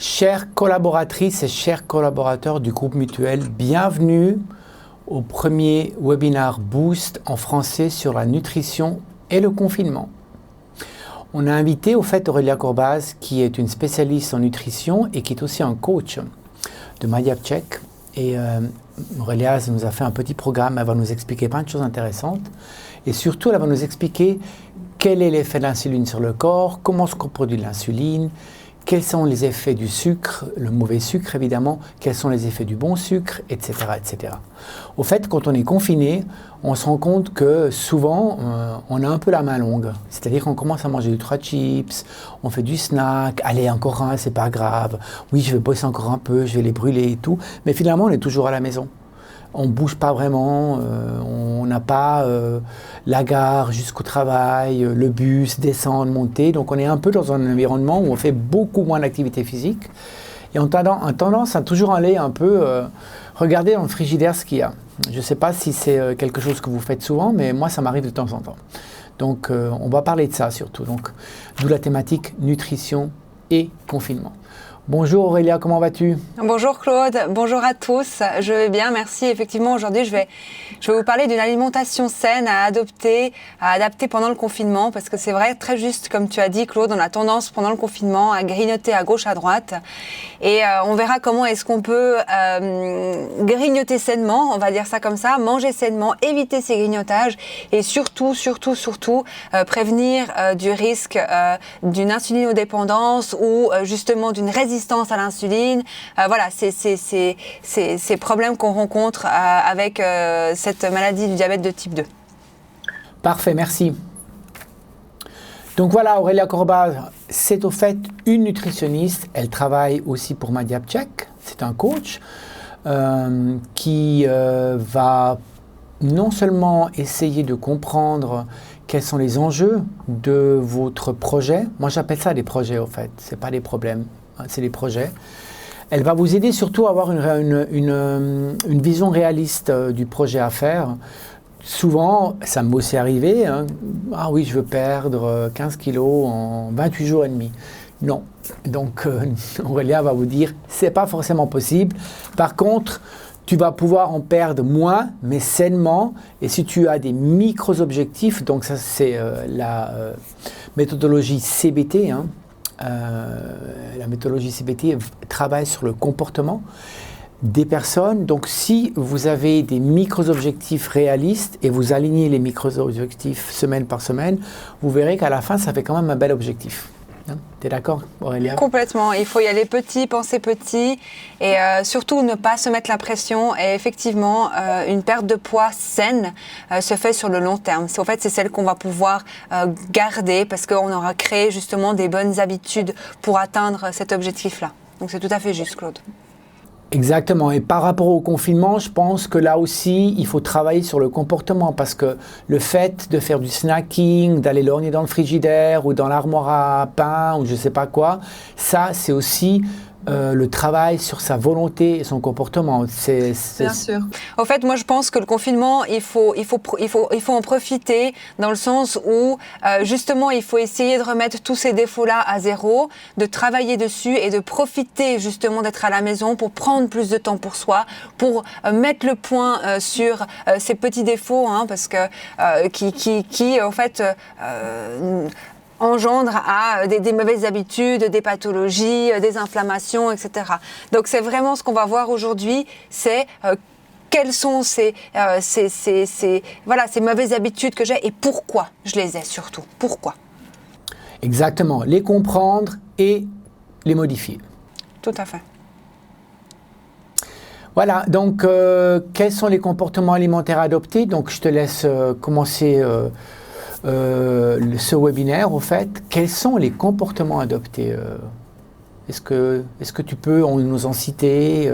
Chères collaboratrices et chers collaborateurs du groupe Mutuel, bienvenue au premier webinaire Boost en français sur la nutrition et le confinement. On a invité au fait Aurélia Courbaz, qui est une spécialiste en nutrition et qui est aussi un coach de Mediapcheck. Et Aurélia nous a fait un petit programme, elle va nous expliquer plein de choses intéressantes. Et surtout, elle va nous expliquer quel est l'effet de l'insuline sur le corps, comment se produit l'insuline, quels sont les effets du sucre, le mauvais sucre évidemment, quels sont les effets du bon sucre, etc. etc. Au fait, quand on est confiné, on se rend compte que souvent, on a un peu la main longue. C'est-à-dire qu'on commence à manger 2-3 chips, on fait du snack, allez, encore un, c'est pas grave. Oui, je vais bosser encore un peu, je vais les brûler et tout. Mais finalement, on est toujours à la maison. On ne bouge pas vraiment, on n'a pas la gare jusqu'au travail, le bus, descendre, monter. Donc on est un peu dans un environnement où on fait beaucoup moins d'activité physique. Et on a tendance à toujours aller un peu regarder dans le frigidaire ce qu'il y a. Je ne sais pas si c'est quelque chose que vous faites souvent, mais moi ça m'arrive de temps en temps. Donc on va parler de ça surtout. Donc, d'où la thématique nutrition et confinement. Bonjour Aurélia, comment vas-tu? Bonjour Claude, bonjour à tous, je vais bien, merci. Effectivement, aujourd'hui, je vais vous parler d'une alimentation saine à adapter pendant le confinement, parce que c'est vrai, très juste, comme tu as dit Claude, on a tendance pendant le confinement à grignoter à gauche, à droite, et on verra comment est-ce qu'on peut grignoter sainement, on va dire ça comme ça, manger sainement, éviter ces grignotages, et surtout, prévenir du risque d'une insulinodépendance ou justement d'une résistance à l'insuline. Voilà, c'est ces problèmes qu'on rencontre avec cette maladie du diabète de type 2. Parfait, merci. Donc voilà, Aurélia Courbaz, c'est au fait une nutritionniste. Elle travaille aussi pour Mediapcheck. C'est un coach qui va non seulement essayer de comprendre quels sont les enjeux de votre projet. Moi, j'appelle ça des projets, au fait. Ce n'est pas des problèmes. C'est des projets. Elle va vous aider surtout à avoir une vision réaliste du projet à faire. Souvent, ça m'est aussi arrivé, hein. Ah oui, je veux perdre 15 kilos en 28 jours et demi. Non. Donc, Aurélia va vous dire, c'est pas forcément possible. Par contre, tu vas pouvoir en perdre moins, mais sainement. Et si tu as des micro-objectifs, donc ça c'est la méthodologie CBT, hein. La méthodologie CBT travaille sur le comportement des personnes. Donc, si vous avez des micro-objectifs réalistes et vous alignez les micro-objectifs semaine par semaine, vous verrez qu'à la fin, ça fait quand même un bel objectif. Tu es d'accord, Aurélia? Complètement. Il faut y aller petit, penser petit et surtout ne pas se mettre la pression. Et effectivement, une perte de poids saine se fait sur le long terme. En fait, c'est celle qu'on va pouvoir garder parce qu'on aura créé justement des bonnes habitudes pour atteindre cet objectif-là. Donc, c'est tout à fait juste, Claude. Exactement. Et par rapport au confinement, je pense que là aussi, il faut travailler sur le comportement parce que le fait de faire du snacking, d'aller lorgner dans le frigidaire ou dans l'armoire à pain ou je ne sais pas quoi, ça, c'est aussi le travail sur sa volonté et son comportement. Bien sûr. En fait, moi, je pense que le confinement, il faut en profiter dans le sens où, justement, il faut essayer de remettre tous ces défauts-là à zéro, de travailler dessus et de profiter, justement, d'être à la maison pour prendre plus de temps pour soi, pour mettre le point sur ces petits défauts, hein, parce que qui en fait, engendre à des mauvaises habitudes, des pathologies, des inflammations, etc. Donc c'est vraiment ce qu'on va voir aujourd'hui, c'est quelles sont ces mauvaises habitudes que j'ai et pourquoi je les ai surtout. Pourquoi? Exactement, les comprendre et les modifier. Tout à fait. Voilà, donc quels sont les comportements alimentaires adoptés? Donc je te laisse commencer ce webinaire, au fait. Quels sont les comportements adoptés? Est-ce que tu peux nous en citer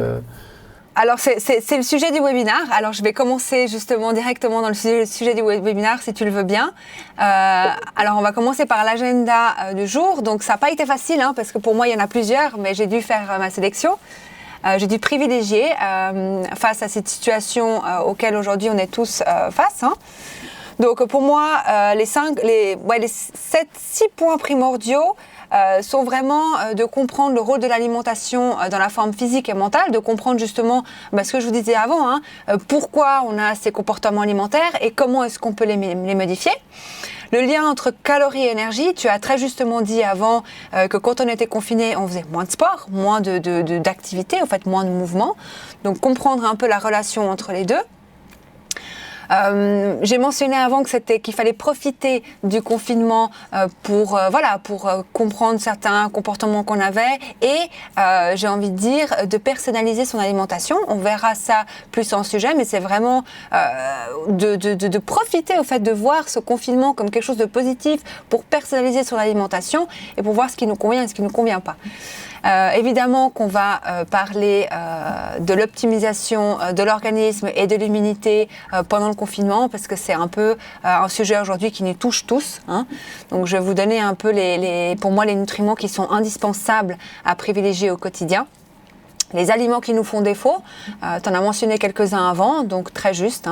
Alors, c'est le sujet du webinaire. Alors, je vais commencer justement directement dans le sujet du webinaire, si tu le veux bien. Alors, on va commencer par l'agenda du jour. Donc, ça n'a pas été facile, hein, parce que pour moi, il y en a plusieurs, mais j'ai dû faire ma sélection. J'ai dû privilégier face à cette situation auquel aujourd'hui on est tous face, hein. Donc pour moi, les 6 points primordiaux sont vraiment de comprendre le rôle de l'alimentation dans la forme physique et mentale, de comprendre justement ce que je vous disais avant, pourquoi on a ces comportements alimentaires et comment est-ce qu'on peut les modifier. Le lien entre calories et énergie, tu as très justement dit avant que quand on était confiné, on faisait moins de sport, moins d'activité, en fait moins de mouvement. Donc comprendre un peu la relation entre les deux. J'ai mentionné avant qu'il fallait profiter du confinement pour comprendre certains comportements qu'on avait et j'ai envie de dire de personnaliser son alimentation. On verra ça plus en sujet, mais c'est vraiment de profiter au fait de voir ce confinement comme quelque chose de positif pour personnaliser son alimentation et pour voir ce qui nous convient et ce qui ne nous convient pas. Évidemment qu'on va parler de l'optimisation de l'organisme et de l'immunité pendant le confinement parce que c'est un peu un sujet aujourd'hui qui nous touche tous. Donc je vais vous donner un peu pour moi les nutriments qui sont indispensables à privilégier au quotidien. Les aliments qui nous font défaut, tu en as mentionné quelques-uns avant, donc très juste,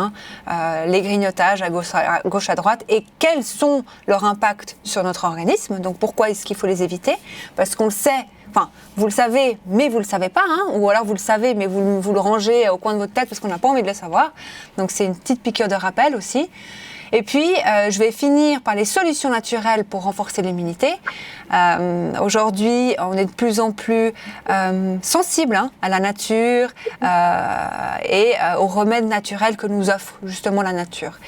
les grignotages à gauche à droite et quels sont leurs impacts sur notre organisme, donc pourquoi est-ce qu'il faut les éviter, parce qu'on le sait. Enfin, vous le savez, mais vous ne le savez pas, ou alors vous le savez, mais vous le rangez au coin de votre tête parce qu'on n'a pas envie de le savoir. Donc c'est une petite piqûre de rappel aussi. Et puis, je vais finir par les solutions naturelles pour renforcer l'immunité. Aujourd'hui, on est de plus en plus sensible à la nature et aux remèdes naturels que nous offre justement la nature.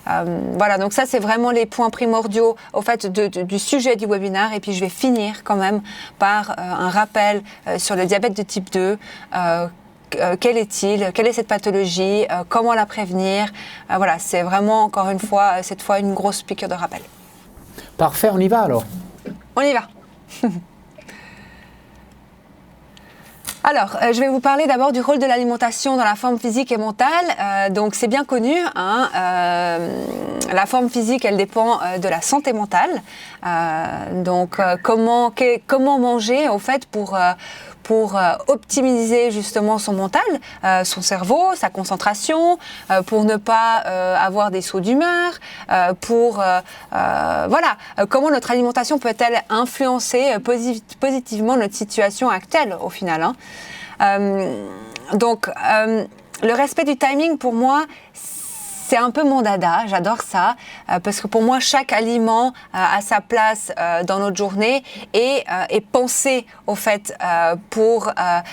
Voilà, donc ça c'est vraiment les points primordiaux au fait du sujet du webinaire et puis je vais finir quand même par un rappel sur le diabète de type 2. Quel est-il? Quelle est cette pathologie? Comment la prévenir? Voilà, c'est vraiment encore une fois, cette fois une grosse piqûre de rappel. Parfait, on y va alors. On y va. Alors, je vais vous parler d'abord du rôle de l'alimentation dans la forme physique et mentale. Donc, c'est bien connu, la forme physique, elle dépend de la santé mentale. Donc, comment manger, en fait, pour optimiser justement son mental, son cerveau, sa concentration, pour ne pas avoir des sauts d'humeur, comment notre alimentation peut-elle influencer positivement notre situation actuelle au final. Donc, le respect du timing pour moi, c'est un peu mon dada, j'adore ça, parce que pour moi, chaque aliment a sa place dans notre journée et est pensé, au fait, pour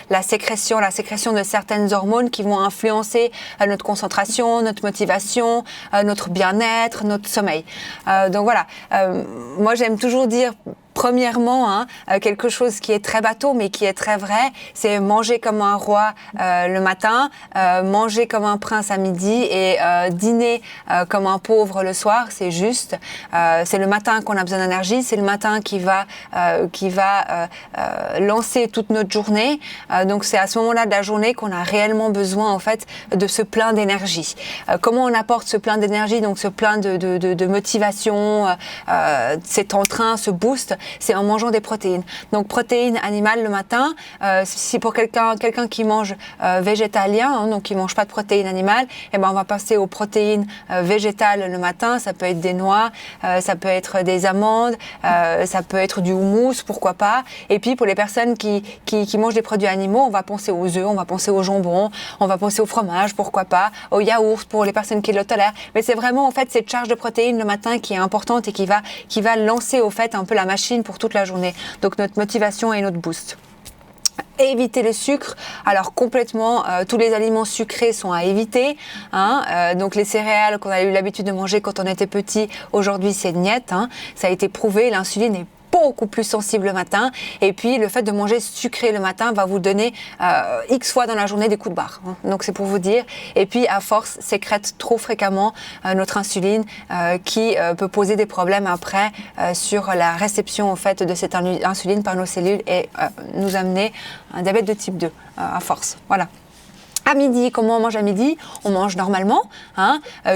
la sécrétion de certaines hormones qui vont influencer notre concentration, notre motivation, notre bien-être, notre sommeil. Donc voilà, moi j'aime toujours dire... Premièrement, quelque chose qui est très bateau mais qui est très vrai, c'est manger comme un roi le matin, manger comme un prince à midi et dîner comme un pauvre le soir, c'est juste. C'est le matin qu'on a besoin d'énergie, c'est le matin qui va lancer toute notre journée. Donc c'est à ce moment-là de la journée qu'on a réellement besoin en fait de ce plein d'énergie. Comment on apporte ce plein d'énergie, donc ce plein de motivation, cet entrain, ce boost? C'est en mangeant des protéines. Donc protéines animales le matin. Si pour quelqu'un qui mange végétalien, donc qui mange pas de protéines animales, on va passer aux protéines végétales le matin. Ça peut être des noix, ça peut être des amandes, ça peut être du houmous, pourquoi pas. Et puis pour les personnes qui mangent des produits animaux, on va penser aux œufs, on va penser au jambon, on va penser au fromage, pourquoi pas, au yaourt pour les personnes qui le tolèrent. Mais c'est vraiment en fait cette charge de protéines le matin qui est importante et qui va lancer au fait un peu la machine pour toute la journée. Donc notre motivation et notre boost. Éviter le sucre, alors complètement, tous les aliments sucrés sont à éviter. Donc les céréales qu'on a eu l'habitude de manger quand on était petit, aujourd'hui c'est niet. Ça a été prouvé, l'insuline est beaucoup plus sensible le matin et puis le fait de manger sucré le matin va vous donner X fois dans la journée des coups de barre. Donc c'est pour vous dire. Et puis à force sécrète trop fréquemment notre insuline qui peut poser des problèmes après sur la réception en fait de cette insuline par nos cellules et nous amener un diabète de type 2 à force. Voilà. À midi, comment on mange à midi? On mange normalement,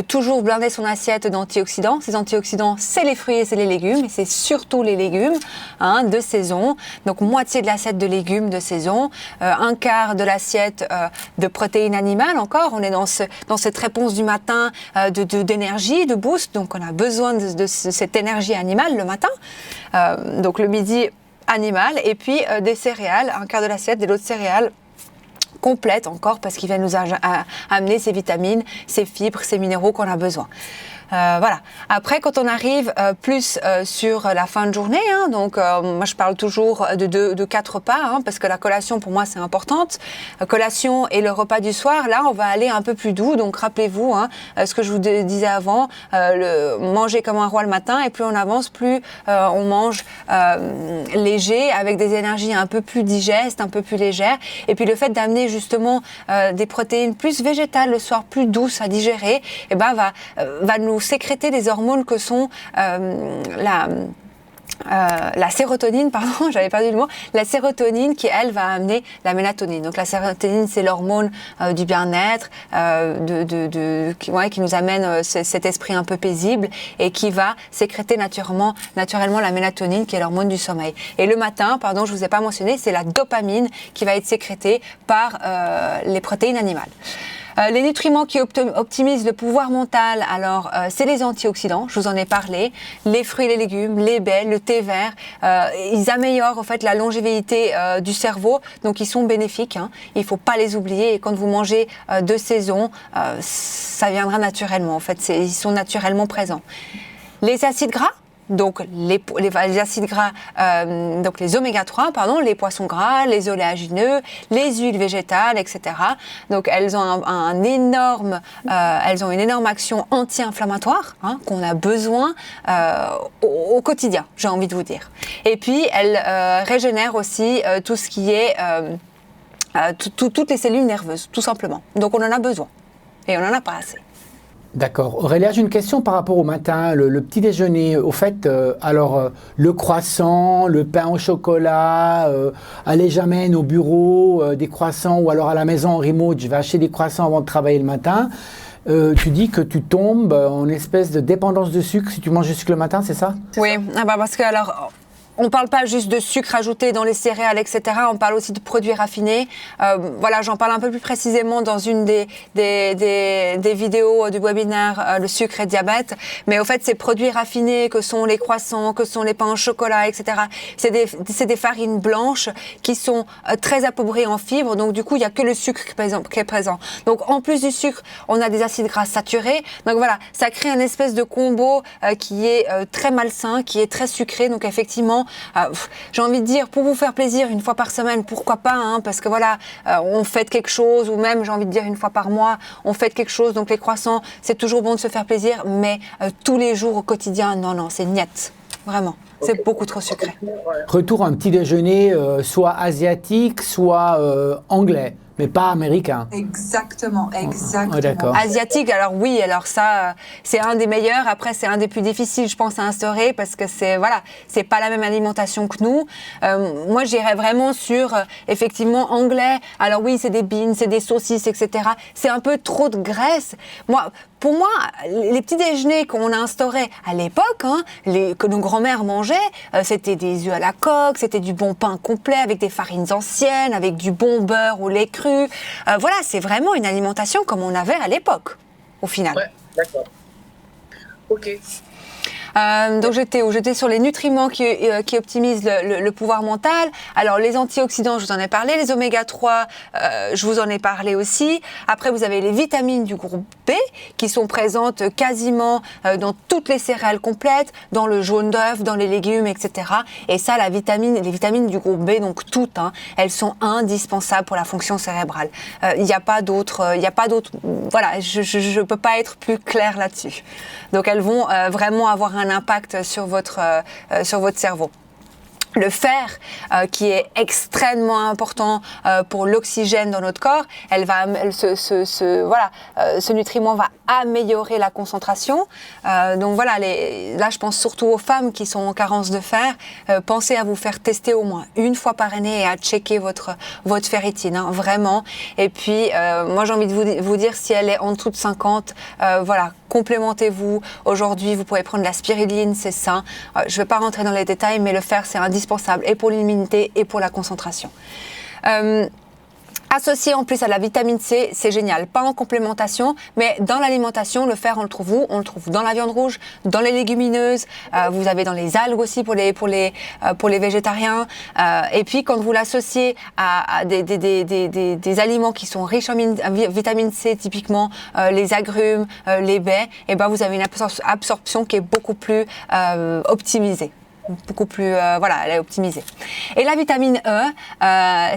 toujours blinder son assiette d'antioxydants. Ces antioxydants, c'est les fruits et c'est les légumes, et c'est surtout les légumes de saison. Donc moitié de l'assiette de légumes de saison, un quart de l'assiette de protéines animales encore. On est dans cette réponse du matin d'énergie, de boost, donc on a besoin de cette énergie animale le matin. Donc le midi, animal, et puis des céréales, un quart de l'assiette, des lots de céréales complète encore parce qu'il va nous amener ces vitamines, ces fibres, ces minéraux qu'on a besoin. Voilà. Après, quand on arrive plus sur la fin de journée, donc moi je parle toujours de 4 repas, parce que la collation pour moi c'est importante. La collation et le repas du soir, là on va aller un peu plus doux. Donc rappelez-vous ce que je vous disais avant, manger comme un roi le matin, et plus on avance, plus on mange léger, avec des énergies un peu plus digestes, un peu plus légères. Et puis le fait d'amener justement des protéines plus végétales le soir, plus douces à digérer, et va nous sécréter des hormones que sont la sérotonine, pardon, j'avais perdu le mot, la sérotonine qui, elle, va amener la mélatonine. Donc la sérotonine, c'est l'hormone du bien-être, qui nous amène cet esprit un peu paisible et qui va sécréter naturellement la mélatonine qui est l'hormone du sommeil. Et le matin, pardon, je ne vous ai pas mentionné, c'est la dopamine qui va être sécrétée par les protéines animales. Les nutriments qui optimisent le pouvoir mental, alors c'est les antioxydants, je vous en ai parlé, les fruits et les légumes, les baies, le thé vert, ils améliorent en fait la longévité du cerveau, donc ils sont bénéfiques, il ne faut pas les oublier, et quand vous mangez de saison, ça viendra naturellement, en fait, ils sont naturellement présents. Les acides gras, donc les acides gras, donc les oméga 3, pardon, les poissons gras, les oléagineux, les huiles végétales, etc. Donc elles ont elles ont une énorme action anti-inflammatoire qu'on a besoin au quotidien, j'ai envie de vous dire. Et puis elles régénèrent aussi tout ce qui est toutes les cellules nerveuses, tout simplement. Donc on en a besoin et on n'en a pas assez. D'accord. Aurélia, j'ai une question par rapport au matin, le petit déjeuner. Au fait, le croissant, le pain au chocolat, allez, j'amène au bureau des croissants, ou alors à la maison en remote, je vais acheter des croissants avant de travailler le matin. Tu dis que tu tombes en espèce de dépendance de sucre si tu manges du sucre le matin, c'est ça? Oui, parce que alors... On ne parle pas juste de sucre ajouté dans les céréales, etc. On parle aussi de produits raffinés. Voilà, j'en parle un peu plus précisément dans une des vidéos du webinaire le sucre et diabète. Mais au fait, ces produits raffinés que sont les croissants, que sont les pains au chocolat, etc., c'est des farines blanches qui sont très appauvries en fibres. Donc, du coup, il n'y a que le sucre qui est présent. Donc, en plus du sucre, on a des acides gras saturés. Donc, voilà, ça crée un espèce de combo qui est très malsain, qui est très sucré. Donc, effectivement, j'ai envie de dire, pour vous faire plaisir une fois par semaine, pourquoi pas, parce que voilà, on fête quelque chose, ou même, j'ai envie de dire, une fois par mois, on fête quelque chose. Donc les croissants, c'est toujours bon de se faire plaisir, mais tous les jours au quotidien, non, c'est niet, vraiment. C'est beaucoup trop sucré. Retour à un petit déjeuner, soit asiatique, soit anglais, mais pas américain. Exactement. D'accord. Asiatique, alors oui, alors ça, c'est un des meilleurs. Après, c'est un des plus difficiles, je pense, à instaurer parce que c'est pas la même alimentation que nous. Moi, j'irais vraiment sur, effectivement, anglais. Alors oui, c'est des beans, c'est des saucisses, etc. C'est un peu trop de graisse. Pour moi, les petits déjeuners qu'on a instaurés à l'époque, que nos grands-mères mangeaient, c'était des œufs à la coque, c'était du bon pain complet avec des farines anciennes, avec du bon beurre au lait cru. Voilà, c'est vraiment une alimentation comme on avait à l'époque, au final. Ouais, d'accord. Ok. Donc j'étais sur les nutriments qui optimisent le pouvoir mental. Alors les antioxydants, je vous en ai parlé. Les oméga 3, je vous en ai parlé aussi. Après, vous avez les vitamines du groupe B qui sont présentes quasiment dans toutes les céréales complètes, dans le jaune d'œuf, dans les légumes, etc. Et ça, les vitamines du groupe B, donc toutes, elles sont indispensables pour la fonction cérébrale. Il n'y a pas d'autres. Voilà, je peux pas être plus claire là-dessus. Donc elles vont vraiment avoir un impact sur votre cerveau. Le fer, qui est extrêmement important pour l'oxygène dans notre corps, ce nutriment va améliorer la concentration. Donc voilà, là je pense surtout aux femmes qui sont en carence de fer. Pensez à vous faire tester au moins une fois par année et à checker votre ferritine, hein, vraiment. Et puis moi j'ai envie de vous dire, si elle est en dessous de 50, voilà, complémentez-vous. Aujourd'hui, vous pouvez prendre la spiruline, c'est sain. Je ne vais pas rentrer dans les détails, mais le fer, c'est indispensable et pour l'immunité et pour la concentration. Associé en plus à la vitamine C, c'est génial. Pas en complémentation, mais dans l'alimentation, le fer, on le trouve où? On le trouve dans la viande rouge, dans les légumineuses. Vous avez dans les algues aussi pour les végétariens. Et puis quand vous l'associez à des aliments qui sont riches en vitamine C, typiquement les agrumes, les baies, et ben vous avez une absorption qui est beaucoup plus optimisée. Beaucoup plus, elle est optimisée. Et la vitamine E,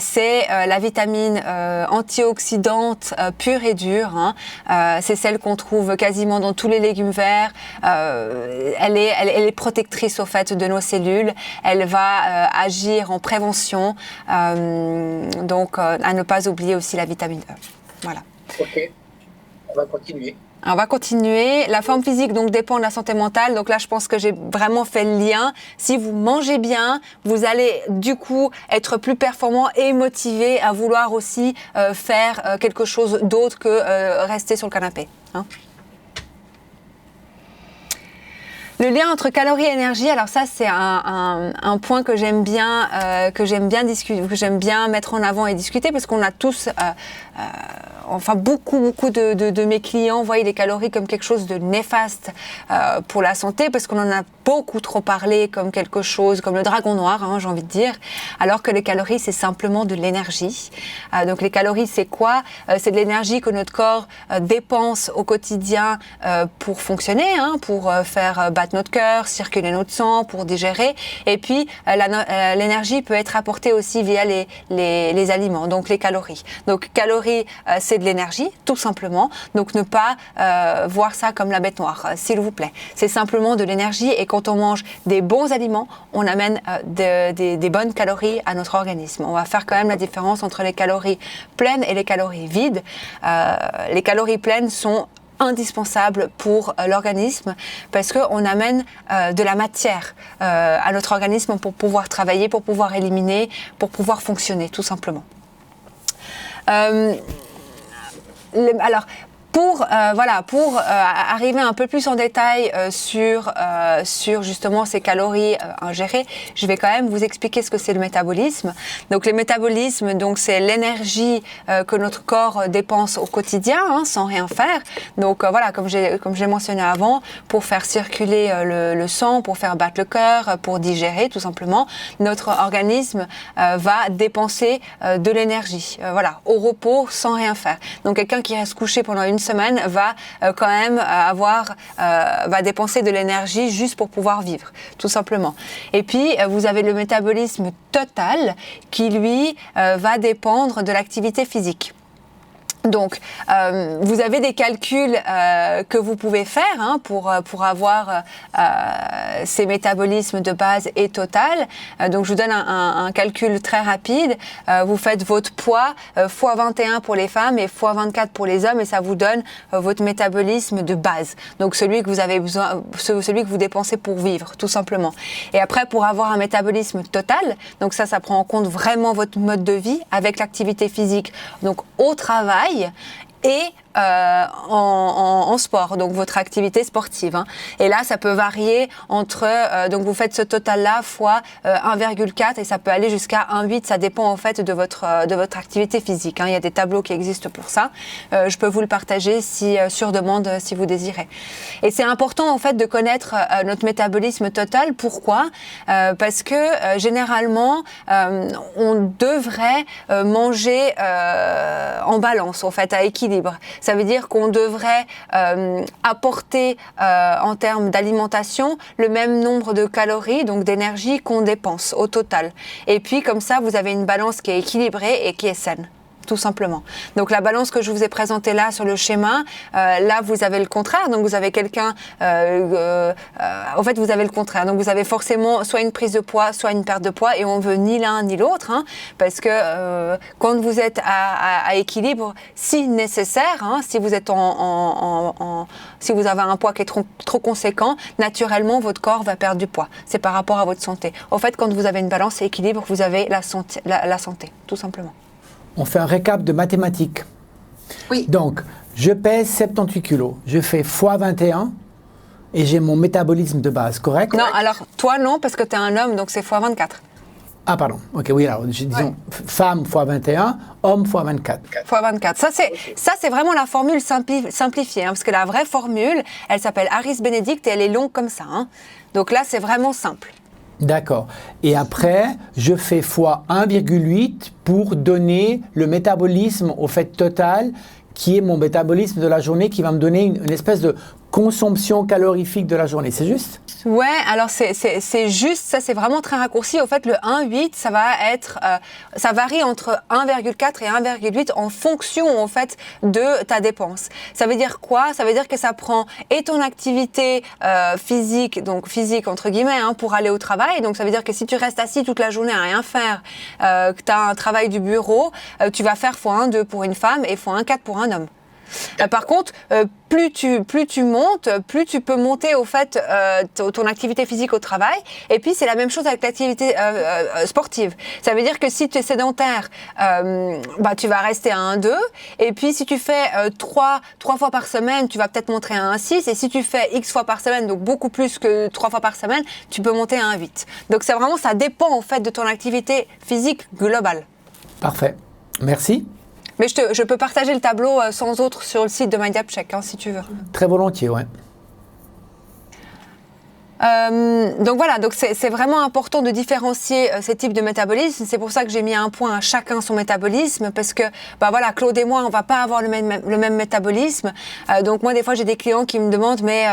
c'est la vitamine antioxydante pure et dure. Hein. C'est celle qu'on trouve quasiment dans tous les légumes verts. Elle est protectrice au fait de nos cellules. Elle va agir en prévention. Donc, à ne pas oublier aussi la vitamine E. Voilà. Ok, on va continuer. On va continuer. La forme physique donc dépend de la santé mentale. Donc là, je pense que j'ai vraiment fait le lien. Si vous mangez bien, vous allez du coup être plus performant et motivé à vouloir aussi faire quelque chose d'autre que rester sur le canapé. Hein. Le lien entre calories et énergie, alors ça c'est un point que j'aime bien discuter, que j'aime bien mettre en avant et discuter, parce qu'on a tous, beaucoup de mes clients voient les calories comme quelque chose de néfaste pour la santé, parce qu'on en a beaucoup trop parlé comme quelque chose, comme le dragon noir, hein, j'ai envie de dire, alors que les calories c'est simplement de l'énergie. Donc les calories c'est quoi? C'est de l'énergie que notre corps dépense au quotidien pour fonctionner, hein, pour faire battre notre cœur, circuler notre sang, pour digérer. Et puis, l'énergie peut être apportée aussi via les aliments, donc les calories. Donc, calories, c'est de l'énergie, tout simplement. Donc, ne pas voir ça comme la bête noire, s'il vous plaît. C'est simplement de l'énergie, et quand on mange des bons aliments, on amène des bonnes calories à notre organisme. On va faire quand même la différence entre les calories pleines et les calories vides. Les calories pleines sont indispensable pour l'organisme, parce qu'on amène de la matière à notre organisme pour pouvoir travailler, pour pouvoir éliminer, pour pouvoir fonctionner, tout simplement. Alors, pour arriver un peu plus en détail sur justement ces calories ingérées, je vais quand même vous expliquer ce que c'est le métabolisme. Donc le métabolisme, donc c'est l'énergie que notre corps dépense au quotidien, hein, sans rien faire. Donc comme j'ai mentionné avant, pour faire circuler le sang, pour faire battre le cœur, pour digérer tout simplement, notre organisme va dépenser de l'énergie, au repos, sans rien faire. Donc quelqu'un qui reste couché pendant une semaine va quand même va dépenser de l'énergie juste pour pouvoir vivre, tout simplement. Et puis vous avez le métabolisme total qui lui va dépendre de l'activité physique. Donc, vous avez des calculs que vous pouvez faire, hein, pour avoir ces métabolismes de base et total. Donc, je vous donne un calcul très rapide. Vous faites votre poids fois 21 pour les femmes et fois 24 pour les hommes, et ça vous donne votre métabolisme de base. Donc, celui que vous avez besoin, celui que vous dépensez pour vivre, tout simplement. Et après, pour avoir un métabolisme total, donc ça prend en compte vraiment votre mode de vie avec l'activité physique. Donc, au travail, et en sport, donc votre activité sportive. Hein. Et là, ça peut varier entre, donc vous faites ce total-là fois 1,4 et ça peut aller jusqu'à 1,8. Ça dépend en fait de votre activité physique. Hein. Il y a des tableaux qui existent pour ça. Je peux vous le partager sur demande si vous désirez. Et c'est important en fait de connaître notre métabolisme total. Pourquoi? Parce que généralement, on devrait manger en balance, en fait, à équilibre. Ça veut dire qu'on devrait apporter en termes d'alimentation le même nombre de calories, donc d'énergie qu'on dépense au total. Et puis comme ça, vous avez une balance qui est équilibrée et qui est saine, tout simplement. Donc la balance que je vous ai présentée là sur le schéma, là vous avez le contraire, donc vous avez quelqu'un, en fait vous avez le contraire, donc vous avez forcément soit une prise de poids, soit une perte de poids, et on veut ni l'un ni l'autre, hein, parce que quand vous êtes à équilibre, si nécessaire, hein, si vous êtes si vous avez un poids qui est trop conséquent, naturellement votre corps va perdre du poids. C'est par rapport à votre santé. En fait, quand vous avez une balance et équilibre, vous avez la santé, tout simplement. On fait un récap de mathématiques. Oui. Donc, je pèse 78 kilos. Je fais x 21 et j'ai mon métabolisme de base, correct? Non, alors toi non, parce que tu es un homme, donc c'est x 24. Ah, pardon. Ok, oui, alors, disons femme x 21, homme x 24. x 24. Ça, c'est vraiment la formule simplifiée, hein, parce que la vraie formule, elle s'appelle Harris-Benedict et elle est longue comme ça. Hein. Donc là, c'est vraiment simple. D'accord. Et après, je fais x 1,8 pour donner le métabolisme au fait total, qui est mon métabolisme de la journée, qui va me donner une espèce de consommation calorifique de la journée. C'est juste? Ouais, alors c'est juste, ça c'est vraiment très raccourci. Au fait, le 1,8, ça va être, ça varie entre 1,4 et 1,8 en fonction en fait de ta dépense. Ça veut dire quoi? Ça veut dire que ça prend et ton activité physique, donc physique entre guillemets, hein, pour aller au travail. Donc ça veut dire que si tu restes assis toute la journée à rien faire, que tu as un travail du bureau, tu vas faire x1,2 pour une femme et x1,4 pour un homme. Par contre, plus tu montes, plus tu peux monter au fait ton activité physique au travail. Et puis c'est la même chose avec l'activité sportive. Ça veut dire que si tu es sédentaire, tu vas rester à 1,2. Et puis si tu fais 3 fois par semaine, tu vas peut-être monter à 1,6. Et si tu fais X fois par semaine, donc beaucoup plus que 3 fois par semaine, tu peux monter à 1,8. Donc c'est vraiment, ça dépend en fait de ton activité physique globale. Parfait. Merci. Mais je peux partager le tableau sans autre sur le site de MyDiabCheck, hein, si tu veux. Très volontiers, ouais. Donc voilà, donc c'est vraiment important de différencier ces types de métabolisme. C'est pour ça que j'ai mis un point à chacun son métabolisme, parce que voilà, Claude et moi, on va pas avoir le même métabolisme. Donc moi, des fois, j'ai des clients qui me demandent, mais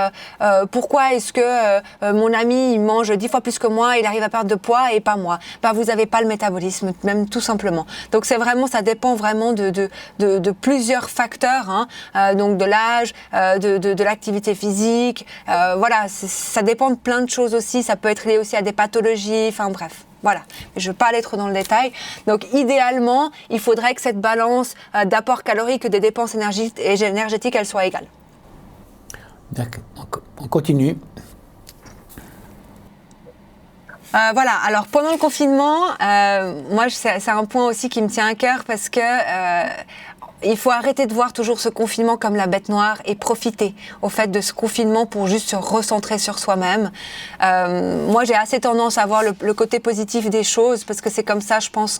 pourquoi est-ce que mon ami il mange 10 fois plus que moi, il arrive à perdre de poids et pas moi? Vous avez pas le métabolisme, même tout simplement. Donc c'est vraiment, ça dépend vraiment de plusieurs facteurs, hein, donc de l'âge, de l'activité physique. Voilà, ça dépend de plein de choses aussi, ça peut être lié aussi à des pathologies, enfin bref, voilà. Je ne vais pas aller trop dans le détail. Donc idéalement, il faudrait que cette balance d'apport calorique et des dépenses énergétiques, elle soit égale. D'accord, on continue. Voilà, alors pendant le confinement, moi c'est un point aussi qui me tient à cœur parce que il faut arrêter de voir toujours ce confinement comme la bête noire et profiter au fait de ce confinement pour juste se recentrer sur soi-même. Moi, j'ai assez tendance à voir le côté positif des choses parce que c'est comme ça, je pense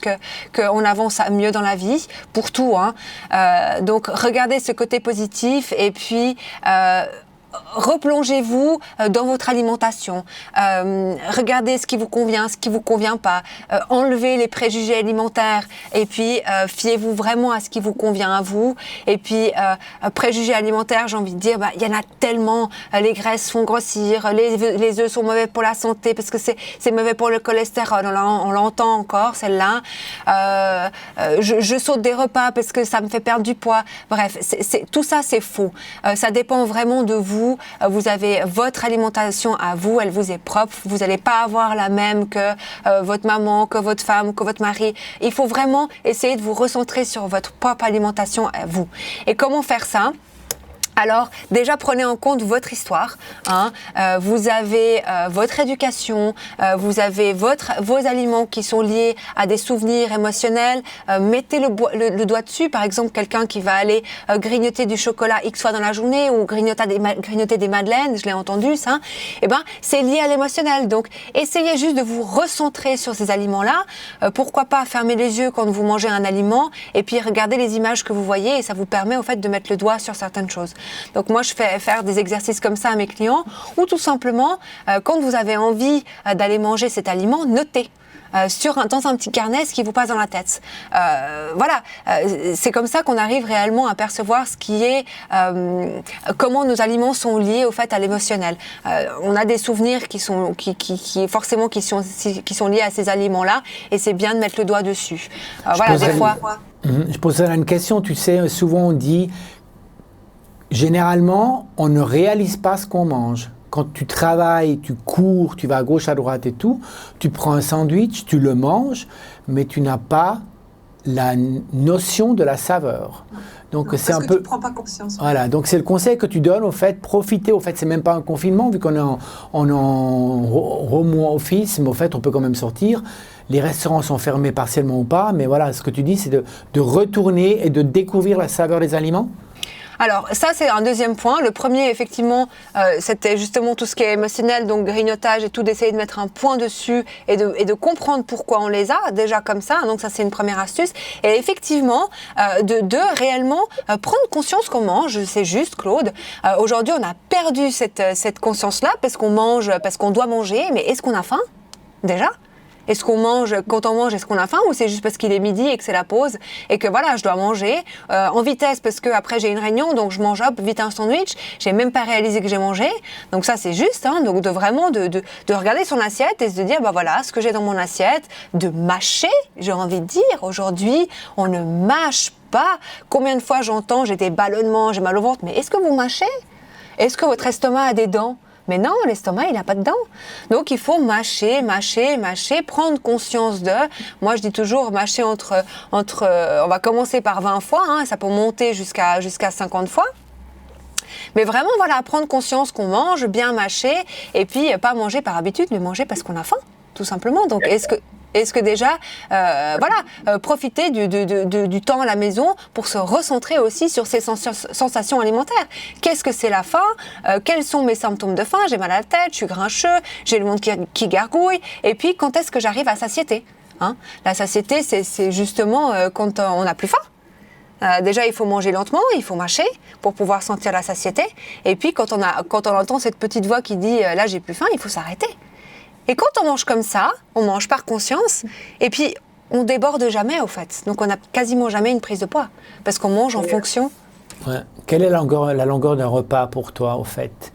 qu'on avance mieux dans la vie, pour tout. Hein. Donc, regardez ce côté positif et puis replongez-vous dans votre alimentation. Regardez ce qui vous convient, ce qui vous convient pas. Enlevez les préjugés alimentaires et puis fiez-vous vraiment à ce qui vous convient à vous. Et puis préjugés alimentaires, j'ai envie de dire, il y en a tellement. Les graisses font grossir, les œufs sont mauvais pour la santé parce que c'est mauvais pour le cholestérol. On l'entend encore, celle-là. Je saute des repas parce que ça me fait perdre du poids. Bref, tout ça, c'est faux. Ça dépend vraiment de vous. Vous avez votre alimentation à vous, elle vous est propre. Vous n'allez pas avoir la même que votre maman, que votre femme, que votre mari. Il faut vraiment essayer de vous recentrer sur votre propre alimentation à vous. Et comment faire ça ? Alors, déjà, prenez en compte votre histoire. Hein. Vous avez votre éducation, vous avez vos aliments qui sont liés à des souvenirs émotionnels. Mettez le doigt dessus. Par exemple, quelqu'un qui va aller grignoter du chocolat X fois dans la journée ou grignoter des madeleines, je l'ai entendu ça. C'est lié à l'émotionnel. Donc, essayez juste de vous recentrer sur ces aliments-là. Pourquoi pas fermer les yeux quand vous mangez un aliment et puis regardez les images que vous voyez et ça vous permet au fait de mettre le doigt sur certaines choses. Donc moi, je fais faire des exercices comme ça à mes clients ou tout simplement, quand vous avez envie d'aller manger cet aliment, notez. Dans un petit carnet ce qui vous passe dans la tête. C'est comme ça qu'on arrive réellement à percevoir ce qui est comment nos aliments sont liés au fait à l'émotionnel. On a des souvenirs qui sont liés à ces aliments-là et c'est bien de mettre le doigt dessus. Je poserai une question, tu sais, souvent on dit, généralement, on ne réalise pas ce qu'on mange. Quand tu travailles, tu cours, tu vas à gauche, à droite et tout, tu prends un sandwich, tu le manges, mais tu n'as pas la notion de la saveur. Donc c'est un peu. Tu prends pas conscience. Voilà, donc c'est le conseil que tu donnes au fait, profiter. Au fait, c'est même pas un confinement vu qu'on est en home office, mais au fait, on peut quand même sortir. Les restaurants sont fermés partiellement ou pas, mais voilà, ce que tu dis, c'est de retourner et de découvrir la saveur des aliments. Alors ça c'est un deuxième point. Le premier effectivement c'était justement tout ce qui est émotionnel, donc grignotage et tout, d'essayer de mettre un point dessus et de comprendre pourquoi on les a déjà comme ça. Donc ça c'est une première astuce. Et effectivement de réellement prendre conscience qu'on mange. C'est juste Claude. Aujourd'hui on a perdu cette conscience-là parce qu'on mange, parce qu'on doit manger. Mais est-ce qu'on a faim déjà ? Est-ce qu'on mange, quand on mange, est-ce qu'on a faim ou c'est juste parce qu'il est midi et que c'est la pause et que voilà, je dois manger en vitesse parce que après j'ai une réunion, donc je mange hop, vite un sandwich, j'ai même pas réalisé que j'ai mangé. Donc ça c'est juste, hein, donc de vraiment de regarder son assiette et de se dire bah voilà ce que j'ai dans mon assiette, de mâcher, j'ai envie de dire. Aujourd'hui, on ne mâche pas. Combien de fois j'entends j'ai des ballonnements, j'ai mal au ventre, mais est-ce que vous mâchez ? Est-ce que votre estomac a des dents ? Mais non, l'estomac, il n'a pas de dents. Donc, il faut mâcher, prendre conscience de... Moi, je dis toujours mâcher entre on va commencer par 20 fois, hein, ça peut monter jusqu'à 50 fois. Mais vraiment, voilà, prendre conscience qu'on mange, bien mâcher, et puis pas manger par habitude, mais manger parce qu'on a faim, tout simplement. Donc, est-ce que déjà, profiter du temps à la maison pour se recentrer aussi sur ses sensations alimentaires. Qu'est-ce que c'est la faim ? Quels sont mes symptômes de faim ? J'ai mal à la tête, je suis grincheux, j'ai le ventre qui gargouille. Et puis, quand est-ce que j'arrive à satiété ? La satiété, c'est justement quand on n'a plus faim. Déjà, il faut manger lentement, il faut mâcher pour pouvoir sentir la satiété. Et puis, quand on entend cette petite voix qui dit « là, j'ai plus faim », il faut s'arrêter. Et quand on mange comme ça, on mange par conscience, et puis on déborde jamais au fait. Donc on n'a quasiment jamais une prise de poids, parce qu'on mange en fonction. Ouais. Quelle est la longueur d'un repas pour toi au fait ?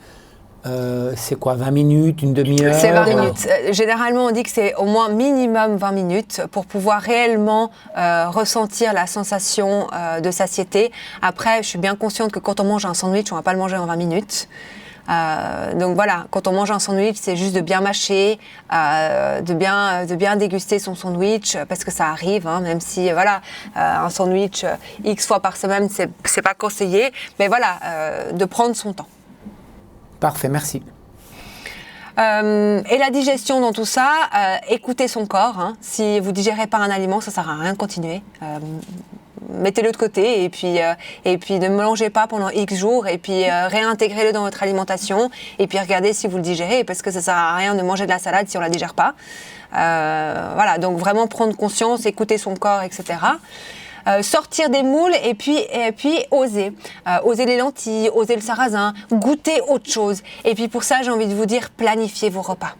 C'est quoi, 20 minutes, une demi-heure ? C'est 20 minutes. Généralement, on dit que c'est au moins minimum 20 minutes pour pouvoir réellement ressentir la sensation de satiété. Après, je suis bien consciente que quand on mange un sandwich, on ne va pas le manger en 20 minutes. Donc voilà, quand on mange un sandwich, c'est juste de bien mâcher, de bien déguster son sandwich, parce que ça arrive, hein, même si un sandwich X fois par semaine, c'est pas conseillé, mais voilà, de prendre son temps. Parfait, merci. Et la digestion dans tout ça, écoutez son corps. Hein. Si vous digérez pas un aliment, ça sert à rien de continuer. Mettez-le de côté et puis ne mélangez pas pendant X jours et puis réintégrez-le dans votre alimentation et puis regardez si vous le digérez parce que ça sert à rien de manger de la salade si on la digère pas. Voilà, donc vraiment prendre conscience, écouter son corps, etc. Sortir des moules et puis oser. Oser les lentilles, oser le sarrasin, goûter autre chose. Et puis pour ça, j'ai envie de vous dire, planifiez vos repas.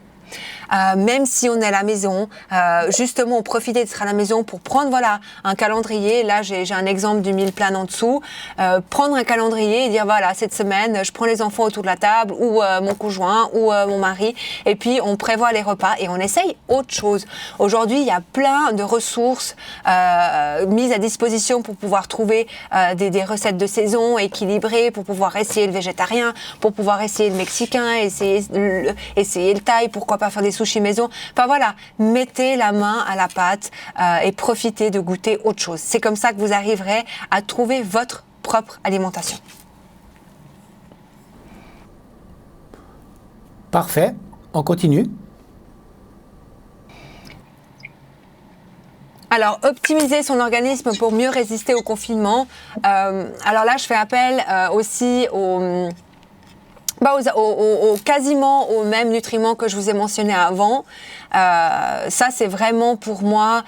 Même si on est à la maison, justement profitez d'être à la maison pour prendre un calendrier. Là j'ai un exemple du meal plan en dessous. Prendre un calendrier et dire voilà, cette semaine je prends les enfants autour de la table ou mon conjoint ou mon mari et puis on prévoit les repas et on essaye autre chose. Aujourd'hui il y a plein de ressources mises à disposition pour pouvoir trouver des recettes de saison équilibrées, pour pouvoir essayer le végétarien, pour pouvoir essayer le mexicain, essayer le thaï, pourquoi pas faire des sushis maison. Enfin voilà, mettez la main à la pâte et profitez de goûter autre chose. C'est comme ça que vous arriverez à trouver votre propre alimentation. Parfait, on continue. Alors, optimiser son organisme pour mieux résister au confinement. Alors là, je fais appel aussi quasiment aux mêmes nutriments que je vous ai mentionnés avant. Ça, c'est vraiment pour moi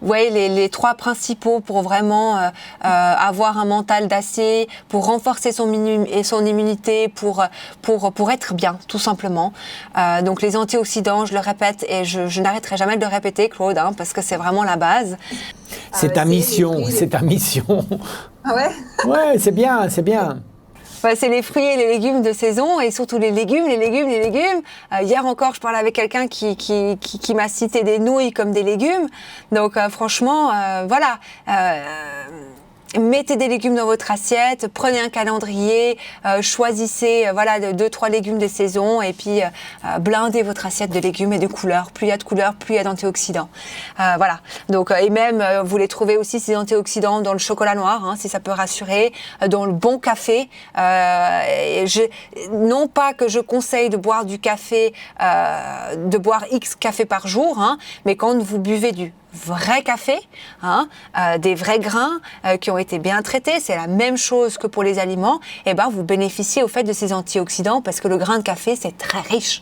les trois principaux pour vraiment avoir un mental d'acier, pour renforcer son immunité, pour être bien, tout simplement. Donc les antioxydants, je le répète et je n'arrêterai jamais de le répéter, Claude, hein, parce que c'est vraiment la base. C'est ta mission, c'est ta mission. Ah ouais ? Ouais, c'est bien, c'est bien. C'est les fruits et les légumes de saison et surtout les légumes. Hier encore, je parlais avec quelqu'un qui m'a cité des nouilles comme des légumes. Donc franchement, voilà. Mettez des légumes dans votre assiette, prenez un calendrier, choisissez 2-3 légumes de saison et puis blindez votre assiette de légumes et de couleurs. Plus il y a de couleurs, plus il y a d'antioxydants. Voilà. Donc et même vous les trouvez aussi ces antioxydants dans le chocolat noir, hein, si ça peut rassurer, dans le bon café. Non pas que je conseille de boire du café, de boire X café par jour, hein, mais quand vous buvez du vrai café, hein, des vrais grains qui ont été bien traités, c'est la même chose que pour les aliments, et ben vous bénéficiez au fait de ces antioxydants parce que le grain de café c'est très riche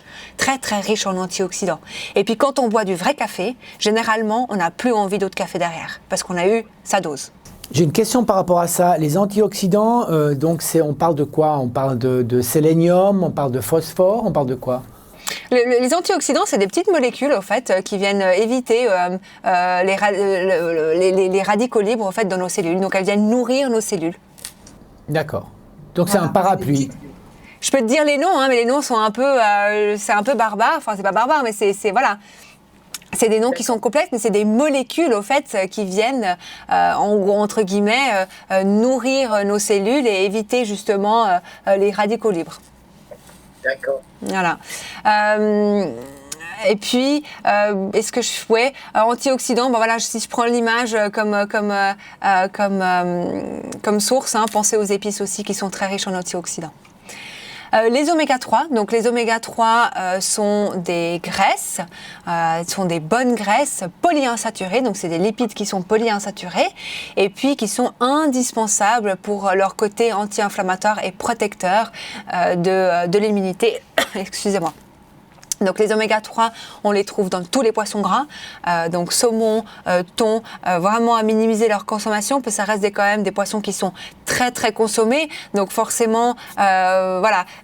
en antioxydants. Et puis quand on boit du vrai café, généralement on n'a plus envie d'autre café derrière parce qu'on a eu sa dose. J'ai une question par rapport à ça. Les antioxydants, on parle de quoi? On parle de sélénium, on parle de phosphore, on parle de quoi? Les antioxydants, c'est des petites molécules au fait qui viennent éviter les radicaux libres en fait dans nos cellules. Donc elles viennent nourrir nos cellules. D'accord. Donc c'est un parapluie. Je peux te dire les noms, hein, mais les noms sont un peu, c'est un peu barbare. Enfin c'est pas barbare, mais c'est voilà. C'est des noms qui sont complexes, mais c'est des molécules au fait qui viennent, entre guillemets, nourrir nos cellules et éviter justement les radicaux libres. D'accord. Voilà. Et puis, est-ce que antioxydants, si je prends l'image comme source, hein, pensez aux épices aussi qui sont très riches en antioxydants. Les oméga 3, donc les oméga 3 sont des graisses, sont des bonnes graisses polyinsaturées, donc c'est des lipides qui sont polyinsaturés et puis qui sont indispensables pour leur côté anti-inflammatoire et protecteur de l'immunité. Excusez-moi. Donc les oméga 3, on les trouve dans tous les poissons gras, donc saumon, thon, vraiment à minimiser leur consommation, parce que ça reste quand même des poissons qui sont très très consommés, donc forcément,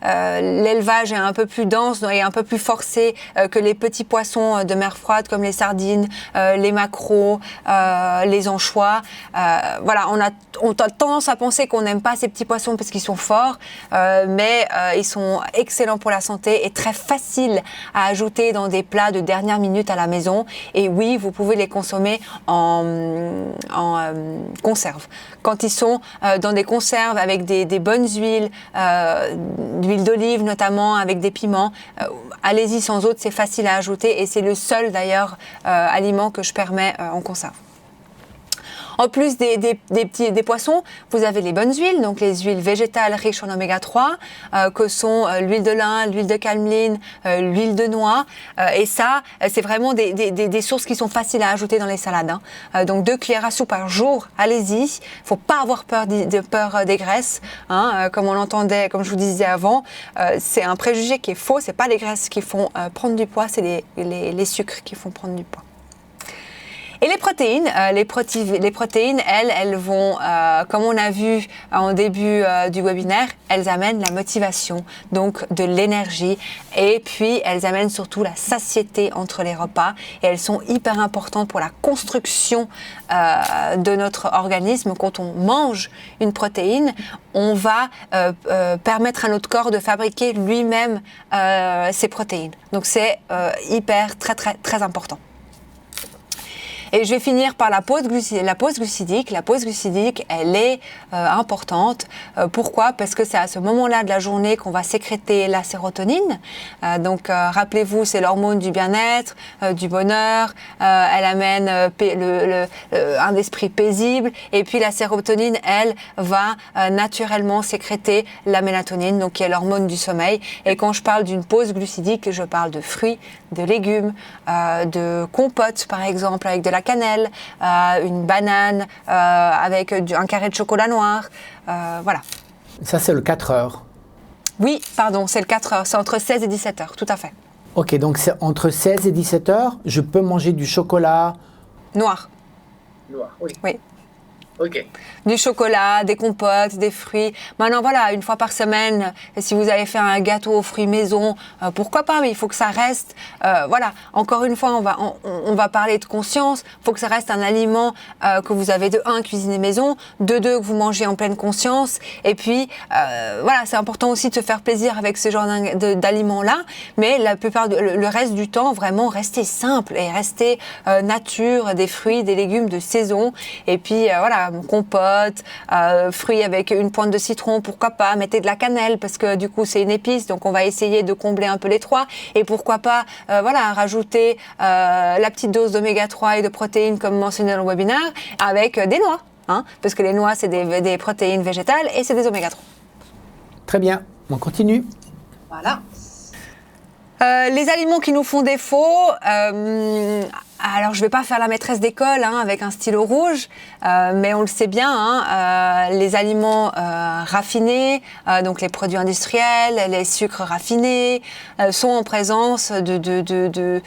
l'élevage est un peu plus dense et un peu plus forcé que les petits poissons de mer froide comme les sardines, les maquereaux, les anchois. On a tendance à penser qu'on n'aime pas ces petits poissons parce qu'ils sont forts, mais ils sont excellents pour la santé et très faciles à ajouter dans des plats de dernière minute à la maison. Et oui, vous pouvez les consommer en conserve. Quand ils sont dans des conserves avec des bonnes huiles, d'huile d'olive notamment, avec des piments, allez-y sans autre, c'est facile à ajouter et c'est le seul d'ailleurs aliment que je permets en conserve. En plus des poissons, vous avez les bonnes huiles, donc les huiles végétales riches en oméga 3, que sont l'huile de lin, l'huile de cameline, l'huile de noix. Et ça, c'est vraiment des sources qui sont faciles à ajouter dans les salades. Hein. Donc 2 cuillères à soupe par jour, allez-y. Il ne faut pas avoir peur des graisses. Hein. Comme on l'entendait, comme je vous disais avant, c'est un préjugé qui est faux. Ce n'est pas les graisses qui font prendre du poids, c'est les sucres qui font prendre du poids. Et les protéines, elles vont, comme on a vu en début du webinaire, elles amènent la motivation, donc de l'énergie, et puis elles amènent surtout la satiété entre les repas, et elles sont hyper importantes pour la construction de notre organisme. Quand on mange une protéine, on va permettre à notre corps de fabriquer lui-même ces protéines. Donc c'est hyper, très, très, très important. Et je vais finir par la pause glucidique. La pause glucidique, elle est importante. Pourquoi? Parce que c'est à ce moment-là de la journée qu'on va sécréter la sérotonine. Rappelez-vous, c'est l'hormone du bien-être, du bonheur. Elle amène un esprit paisible. Et puis la sérotonine, elle, va naturellement sécréter la mélatonine, donc qui est l'hormone du sommeil. Et quand je parle d'une pause glucidique, je parle de fruits, de légumes, de compotes, par exemple, avec de la cannelle, une banane avec un carré de chocolat noir, voilà. Ça, c'est le 4 heures. Oui, pardon, c'est le 4 heures, c'est entre 16 et 17 heures, tout à fait. Ok, donc c'est entre 16 et 17 heures, je peux manger du chocolat noir. Noir, oui. Oui. Ok. Du chocolat, des compotes, des fruits. Maintenant, voilà, une fois par semaine, si vous avez fait un gâteau aux fruits maison, pourquoi pas, mais il faut que ça reste, voilà, encore une fois, on va parler de conscience, il faut que ça reste un aliment que vous avez de 1, cuisiné maison, de 2, que vous mangez en pleine conscience, et puis, voilà, c'est important aussi de se faire plaisir avec ce genre d'aliments-là, mais la plupart, le reste du temps, vraiment, restez simple et restez nature, des fruits, des légumes de saison, et puis, voilà, compote, fruits avec une pointe de citron, pourquoi pas, mettez de la cannelle parce que du coup c'est une épice, donc on va essayer de combler un peu les trois, et pourquoi pas voilà, rajouter la petite dose d'oméga 3 et de protéines comme mentionné dans le webinaire avec des noix, hein, parce que les noix c'est des protéines végétales et c'est des oméga 3. Très bien, on continue. Voilà. Les aliments qui nous font défaut, alors je ne vais pas faire la maîtresse d'école avec un stylo rouge, mais on le sait bien, les aliments raffinés, donc les produits industriels, les sucres raffinés, sont en présence de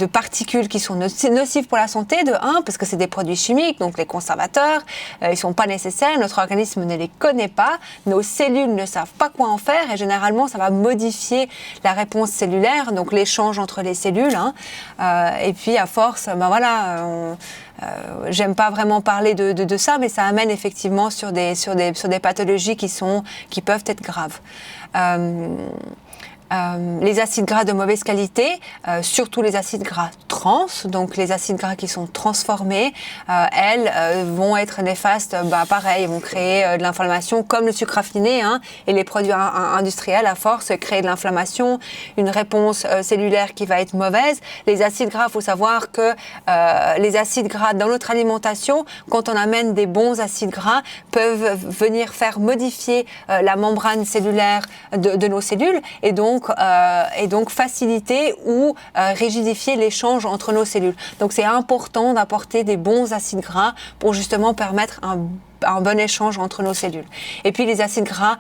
particules qui sont nocives pour la santé, de 1, parce que c'est des produits chimiques, donc les conservateurs, ils ne sont pas nécessaires, notre organisme ne les connaît pas, nos cellules ne savent pas quoi en faire, et généralement ça va modifier la réponse cellulaire, donc l'échange entre les cellules, et puis à force, j'aime pas vraiment parler de ça, mais ça amène effectivement sur des pathologies qui peuvent être graves. Les acides gras de mauvaise qualité, surtout les acides gras trans, donc les acides gras qui sont transformés, elles vont être néfastes, pareil, vont créer de l'inflammation comme le sucre raffiné, et les produits industriels à force créent de l'inflammation, une réponse cellulaire qui va être mauvaise. Les acides gras, il faut savoir que les acides gras dans notre alimentation, quand on amène des bons acides gras, peuvent venir faire modifier la membrane cellulaire de nos cellules, et donc faciliter ou rigidifier l'échange entre nos cellules. Donc c'est important d'apporter des bons acides gras pour justement permettre un bon échange entre nos cellules. Et puis les acides gras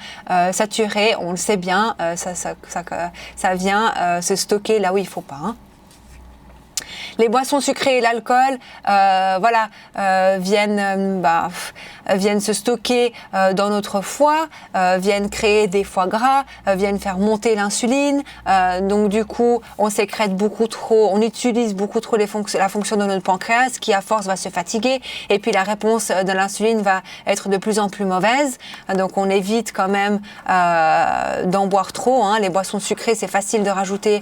saturés, on le sait bien, ça vient se stocker là où il ne faut pas. Les boissons sucrées et l'alcool, viennent se stocker dans notre foie, viennent créer des foie gras, viennent faire monter l'insuline. Donc du coup, on sécrète beaucoup trop, on utilise beaucoup trop la fonction de notre pancréas, qui à force va se fatiguer. Et puis la réponse de l'insuline va être de plus en plus mauvaise. Donc on évite quand même d'en boire trop. Les boissons sucrées, c'est facile de rajouter.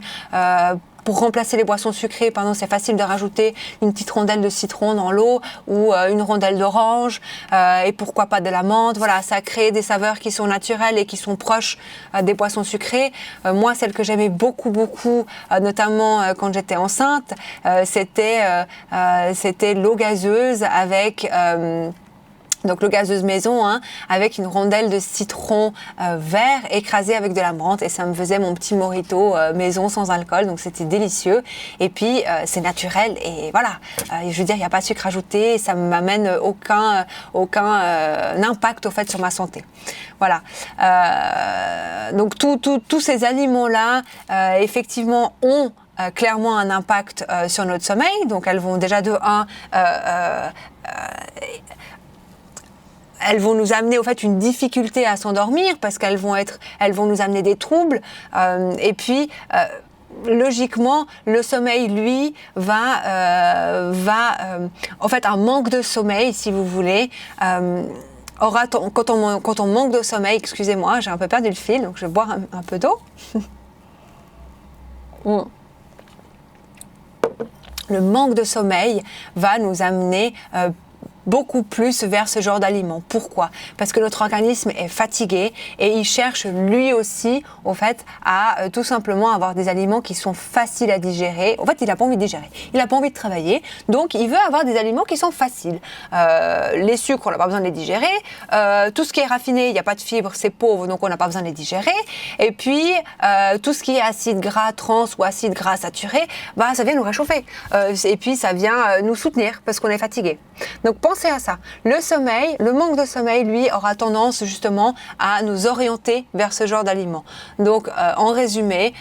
Pour remplacer les boissons sucrées, c'est facile de rajouter une petite rondelle de citron dans l'eau ou une rondelle d'orange et pourquoi pas de la menthe. Voilà, ça crée des saveurs qui sont naturelles et qui sont proches des boissons sucrées. Moi, celle que j'aimais beaucoup, notamment quand j'étais enceinte, c'était l'eau gazeuse avec... Donc l'eau gazeuse maison, avec une rondelle de citron vert écrasée avec de la menthe, et ça me faisait mon petit mojito maison sans alcool, donc c'était délicieux. Et puis c'est naturel et voilà, je veux dire, il n'y a pas de sucre ajouté, et ça ne m'amène aucun impact au fait sur ma santé. Voilà. Donc tous ces aliments-là, effectivement, ont clairement un impact sur notre sommeil. Donc elles vont déjà de 1... elles vont nous amener au fait une difficulté à s'endormir parce qu'elles vont nous amener des troubles. Et puis, logiquement, le sommeil, lui, en fait, un manque de sommeil, si vous voulez, quand on manque de sommeil, excusez-moi, j'ai un peu perdu le fil, donc je vais boire un peu d'eau. Le manque de sommeil va nous amener beaucoup plus vers ce genre d'aliments. Pourquoi ? Parce que notre organisme est fatigué et il cherche lui aussi, au fait, à tout simplement avoir des aliments qui sont faciles à digérer. En fait, il n'a pas envie de digérer. Il n'a pas envie de travailler. Donc, il veut avoir des aliments qui sont faciles. Les sucres, on n'a pas besoin de les digérer. Tout ce qui est raffiné, il n'y a pas de fibres, c'est pauvre, donc on n'a pas besoin de les digérer. Et puis, tout ce qui est acide gras trans ou acide gras saturé, ça vient nous réchauffer. Et puis, ça vient nous soutenir parce qu'on est fatigué. Donc, pensez à ça. Le sommeil, le manque de sommeil, lui, aura tendance justement à nous orienter vers ce genre d'aliments. Donc, en résumé,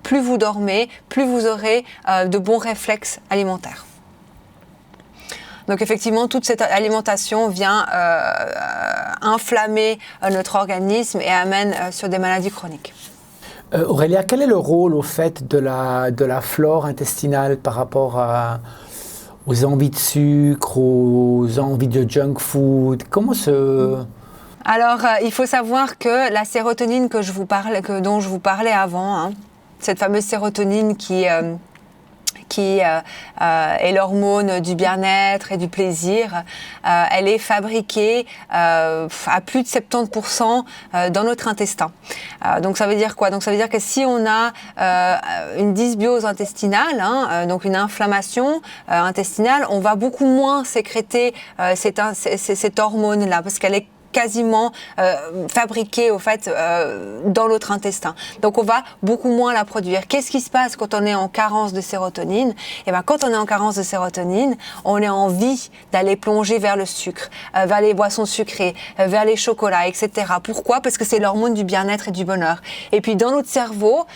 plus vous dormez, plus vous aurez de bons réflexes alimentaires. Donc effectivement, toute cette alimentation vient inflammer notre organisme et amène sur des maladies chroniques. Aurélia, quel est le rôle au fait de la flore intestinale par rapport aux envies de sucre, aux envies de junk food? Alors, il faut savoir que la sérotonine dont je vous parlais avant, hein, cette fameuse sérotonine qui est l'hormone du bien-être et du plaisir, elle est fabriquée à plus de 70% dans notre intestin. Donc ça veut dire quoi? Donc ça veut dire que si on a une dysbiose intestinale, donc une inflammation intestinale, on va beaucoup moins sécréter cette hormone-là parce qu'elle est quasiment fabriquée au fait dans notre intestin. Donc on va beaucoup moins la produire. Qu'est-ce qui se passe quand on est en carence de sérotonine? Et ben quand on est en carence de sérotonine, on est en vie d'aller plonger vers le sucre, vers les boissons sucrées, vers les chocolats, etc. Pourquoi? Parce que c'est l'hormone du bien-être et du bonheur. Et puis dans notre cerveau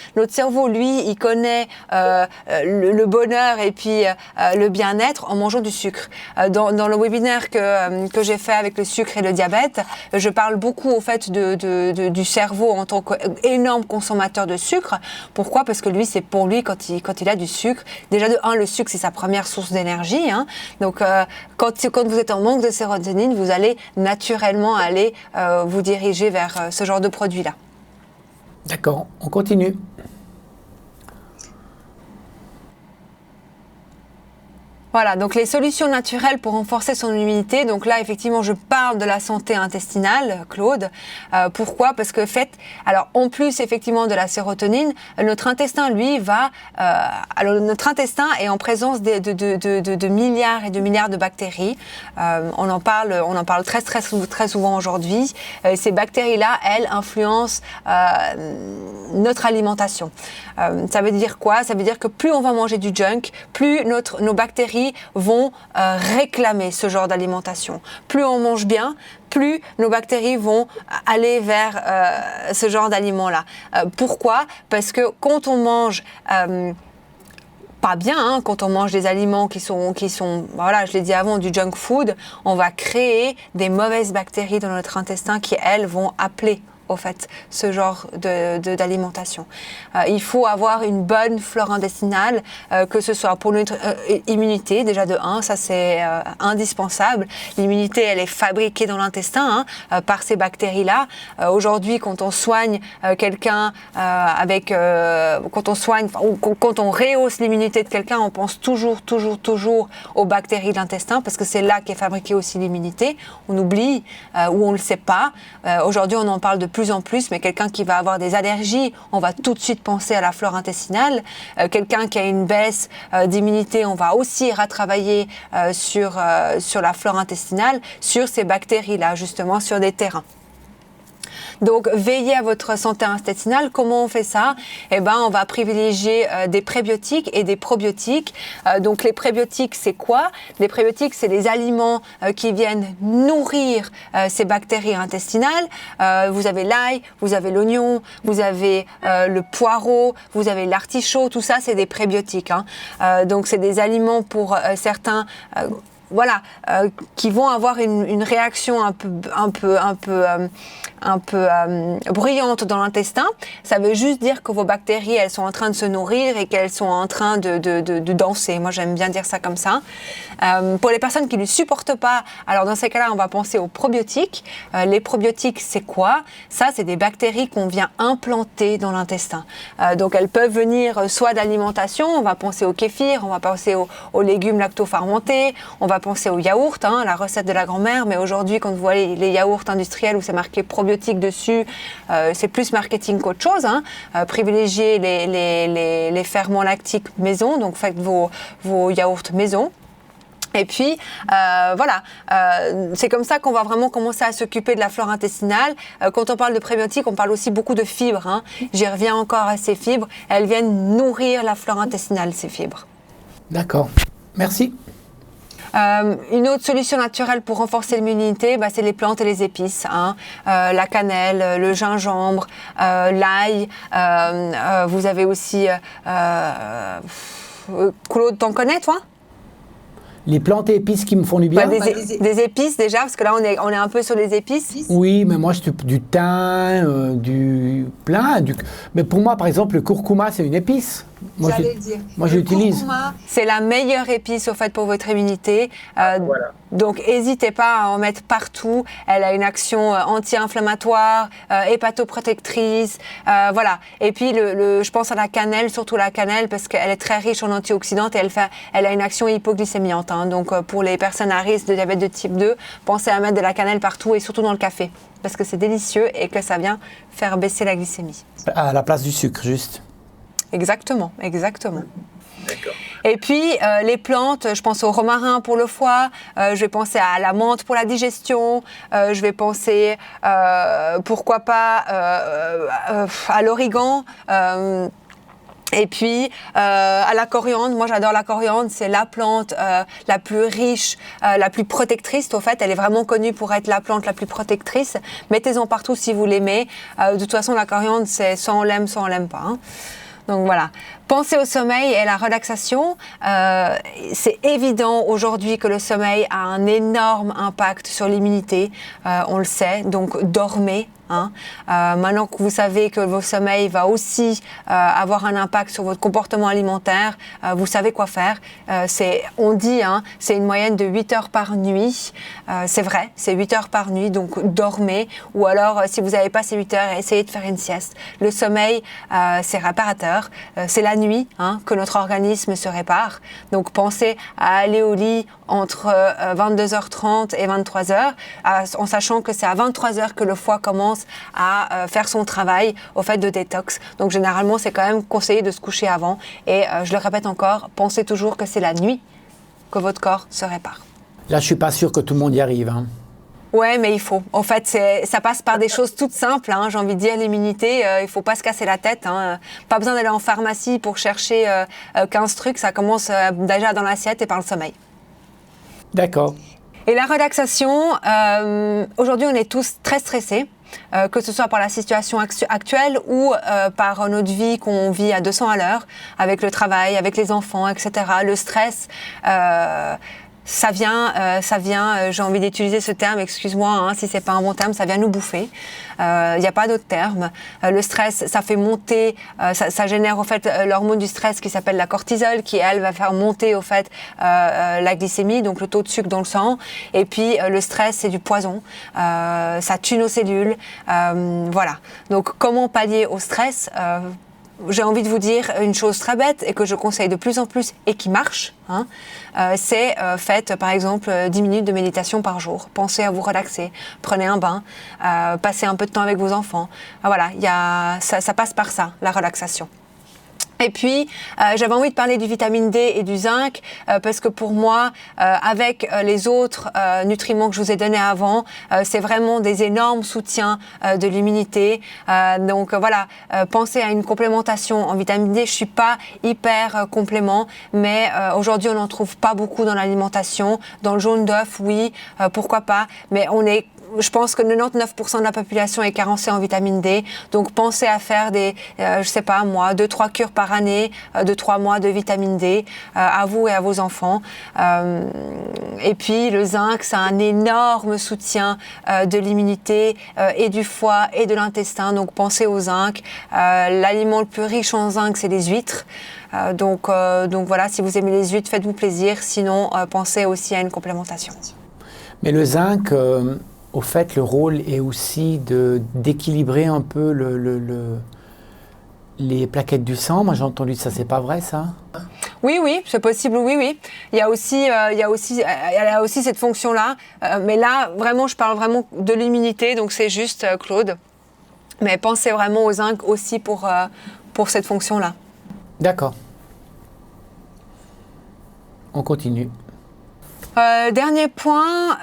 lui, il connaît le bonheur et puis le bien-être en mangeant du sucre. Dans le webinaire que j'ai fait avec le sucre et le diabète, je parle beaucoup au fait du cerveau en tant qu'énorme consommateur de sucre. Pourquoi? Parce que c'est pour lui quand il a du sucre. Déjà le sucre c'est sa première source d'énergie. Hein. Donc quand vous êtes en manque de sérotonine, vous allez naturellement vous diriger vers ce genre de produit-là. D'accord, on continue. Voilà, donc les solutions naturelles pour renforcer son immunité. Donc là, effectivement, je parle de la santé intestinale, Claude. Pourquoi? Parce que en plus effectivement de la sérotonine, notre intestin, lui, notre intestin est en présence de milliards et de milliards de bactéries. On en parle très très très souvent aujourd'hui. Ces bactéries-là, elles influencent notre alimentation. Ça veut dire quoi? Ça veut dire que plus on va manger du junk, plus nos bactéries vont réclamer ce genre d'alimentation. Plus on mange bien, plus nos bactéries vont aller vers ce genre d'aliments-là. Pourquoi? Parce que quand on mange pas bien, quand on mange des aliments qui sont, voilà, je l'ai dit avant, du junk food, on va créer des mauvaises bactéries dans notre intestin qui, elles, vont appeler au fait, ce genre d'alimentation. Il faut avoir une bonne flore intestinale, que ce soit pour notre immunité, déjà de 1, ça c'est indispensable. L'immunité, elle est fabriquée dans l'intestin par ces bactéries-là. Aujourd'hui, quand on soigne quelqu'un quand on rehausse l'immunité de quelqu'un, on pense toujours aux bactéries de l'intestin parce que c'est là qu'est fabriquée aussi l'immunité. On oublie ou on ne le sait pas. Aujourd'hui, on en parle de plus en plus, mais quelqu'un qui va avoir des allergies, on va tout de suite penser à la flore intestinale. Quelqu'un qui a une baisse d'immunité, on va aussi retravailler sur la flore intestinale, sur ces bactéries-là, justement, sur des terrains. Donc, veillez à votre santé intestinale. Comment on fait ça? On va privilégier des prébiotiques et des probiotiques. Donc, les prébiotiques, c'est quoi? Les prébiotiques, c'est des aliments qui viennent nourrir ces bactéries intestinales. Vous avez l'ail, vous avez l'oignon, vous avez le poireau, vous avez l'artichaut. Tout ça, c'est des prébiotiques. Donc, c'est des aliments pour certains... qui vont avoir une réaction un peu bruyante dans l'intestin. Ça veut juste dire que vos bactéries, elles sont en train de se nourrir et qu'elles sont en train de danser. Moi, j'aime bien dire ça comme ça. Pour les personnes qui ne supportent pas, alors dans ces cas-là, on va penser aux probiotiques. Les probiotiques, c'est quoi? Ça, c'est des bactéries qu'on vient implanter dans l'intestin. Donc, elles peuvent venir soit d'alimentation, on va penser au kéfir, on va penser aux légumes lacto-fermentés, on va penser aux yaourts, la recette de la grand-mère, mais aujourd'hui, quand vous voyez les yaourts industriels où c'est marqué probiotiques dessus, c'est plus marketing qu'autre chose. Privilégiez les ferments lactiques maison, donc faites vos yaourts maison. Et puis, c'est comme ça qu'on va vraiment commencer à s'occuper de la flore intestinale. Quand on parle de prébiotiques, on parle aussi beaucoup de fibres. J'y reviens encore à ces fibres. Elles viennent nourrir la flore intestinale, ces fibres. D'accord. Merci. Une autre solution naturelle pour renforcer l'immunité, c'est les plantes et les épices. La cannelle, le gingembre, l'ail. Vous avez aussi... Claude, t'en connais, toi? Les plantes et épices qui me font du bien. Des épices déjà, parce que là on est un peu sur les épices. Oui, mais moi du thym, mais pour moi, par exemple, le curcuma, c'est une épice. Moi, je l'utilise. C'est la meilleure épice au fait pour votre immunité. Voilà. Donc n'hésitez pas à en mettre partout. Elle a une action anti-inflammatoire, hépatoprotectrice, voilà. Et puis je pense à la cannelle, surtout la cannelle, parce qu'elle est très riche en antioxydants et elle a une action hypoglycémiante. Hein. Donc pour les personnes à risque de diabète de type 2, pensez à mettre de la cannelle partout et surtout dans le café, parce que c'est délicieux et que ça vient faire baisser la glycémie. À la place du sucre, juste. Exactement, exactement. D'accord. Et puis, les plantes, je pense au romarin pour le foie, je vais penser à la menthe pour la digestion, je vais penser, pourquoi pas, à l'origan. Et puis à la coriandre, moi j'adore la coriandre, c'est la plante la plus riche, la plus protectrice. Au fait, elle est vraiment connue pour être la plante la plus protectrice. Mettez-en partout si vous l'aimez. De toute façon, la coriandre, c'est soit on l'aime, soit on l'aime pas. Hein. Donc voilà. Pensez au sommeil et la relaxation. C'est évident aujourd'hui que le sommeil a un énorme impact sur l'immunité. On le sait. Donc dormez. Hein. Maintenant que vous savez que votre sommeil va aussi avoir un impact sur votre comportement alimentaire, vous savez quoi faire. On dit, hein, c'est une moyenne de 8 heures par nuit. C'est vrai, c'est 8 heures par nuit, donc dormez. Ou alors, si vous n'avez pas ces 8 heures, essayez de faire une sieste. Le sommeil, c'est réparateur. C'est la nuit hein, que notre organisme se répare. Donc pensez à aller au lit entre 22h30 et 23h, en sachant que c'est à 23h que le foie commence à faire son travail au fait de détox. Donc généralement, c'est quand même conseillé de se coucher avant. Et je le répète encore, pensez toujours que c'est la nuit que votre corps se répare. Là, je suis pas sûr que tout le monde y arrive. Hein. Ouais, mais il faut. En fait, ça passe par des choses toutes simples. Hein, j'ai envie de dire, l'immunité, il faut pas se casser la tête. Hein. Pas besoin d'aller en pharmacie pour chercher 15 trucs. Ça commence déjà dans l'assiette et par le sommeil. D'accord. Et la relaxation, aujourd'hui, on est tous très stressés. Que ce soit par la situation actuelle ou par notre vie qu'on vit à 200 à l'heure, avec le travail, avec les enfants, etc. Le stress, ça vient, j'ai envie d'utiliser ce terme, excuse-moi hein, si c'est pas un bon terme, ça vient nous bouffer. Il n'y a pas d'autre terme. Le stress, ça fait monter, ça génère au fait l'hormone du stress qui s'appelle la cortisol, qui elle va faire monter au fait la glycémie, donc le taux de sucre dans le sang. Et puis le stress, c'est du poison. Ça tue nos cellules. Voilà. Donc comment pallier au stress j'ai envie de vous dire une chose très bête et que je conseille de plus en plus et qui marche, hein, c'est faites par exemple 10 minutes de méditation par jour. Pensez à vous relaxer, prenez un bain, passez un peu de temps avec vos enfants. Voilà, ça passe par ça, la relaxation. Et puis, j'avais envie de parler du vitamine D et du zinc parce que pour moi, avec les autres nutriments que je vous ai donnés avant, c'est vraiment des énormes soutiens de l'immunité. Donc voilà, pensez à une complémentation en vitamine D. Je suis pas hyper complément, mais aujourd'hui, on n'en trouve pas beaucoup dans l'alimentation. Dans le jaune d'œuf, oui, pourquoi pas, mais je pense que 99% de la population est carencée en vitamine D. Donc, pensez à faire des, 2-3 cures par année, de 3 mois de vitamine D, à vous et à vos enfants. Et puis, le zinc, c'est un énorme soutien de l'immunité et du foie et de l'intestin. Donc, pensez au zinc. L'aliment le plus riche en zinc, c'est les huîtres. Donc voilà, si vous aimez les huîtres, faites-vous plaisir. Sinon, pensez aussi à une complémentation. Mais le zinc... Au fait, le rôle est aussi d'équilibrer un peu les plaquettes du sang. Moi, j'ai entendu ça, c'est pas vrai, ça? Oui, c'est possible, oui. Il y a aussi cette fonction-là. Mais là, vraiment, je parle vraiment de l'immunité, donc c'est juste, Claude. Mais pensez vraiment au zinc aussi pour cette fonction-là. D'accord. On continue. Dernier point,